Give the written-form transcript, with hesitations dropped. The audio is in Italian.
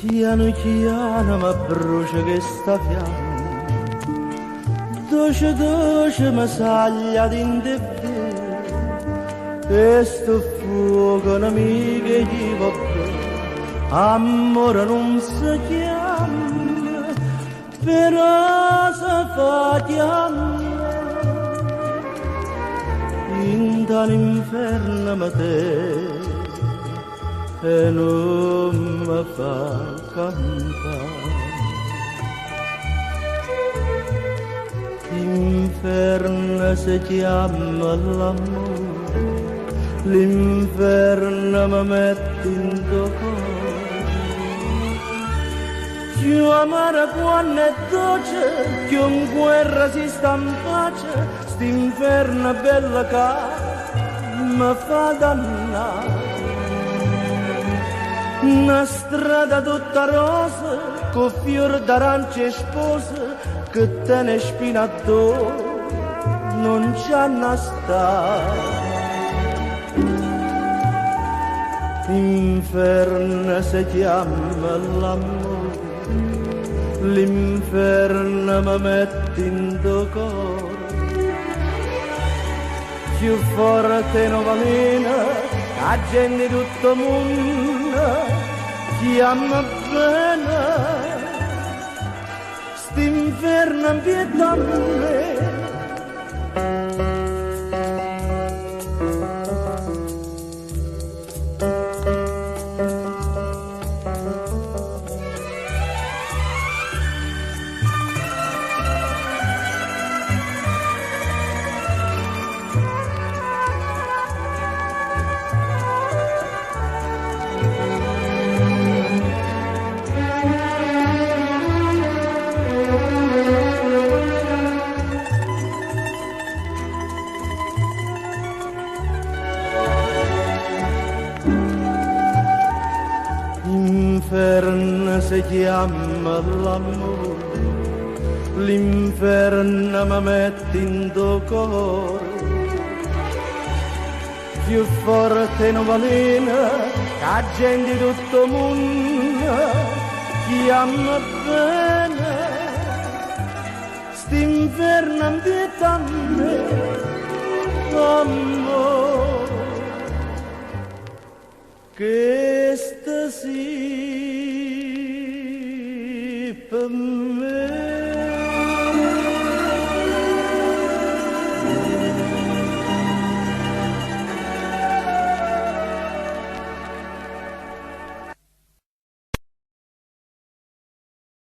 Piano piano ma brucia che sta fiamma, dolce dolce mi saglia dentro te, e sto fuoco non mi che gli va bene, amore non si chiama, però si fa chiamare, in dall'inferno ma te, e non mi fa cantare. L'inferno si chiama l'amore, l'inferno mi mette in tuo cuore. Più amara quando è dolce, più in guerra si sta in pace, st'inferno bella che mi fa dannare. Una strada tutta rosa, con fior d'arancia e spose, che te ne spina addosso, non c'è una sta. L'inferno si chiama l'amore, l'inferno mi mette in tuo cuore, più forte non valena, la gente di tutto il mondo chiama bene, st'inferno impieta a me. L'inferno si chiama l'amore, l'inferno mi mette in tuo cuore, più forte non valena, la gente di tutto il mondo chiama bene, st'inferno impieta a me, amore. Che sta sì per me.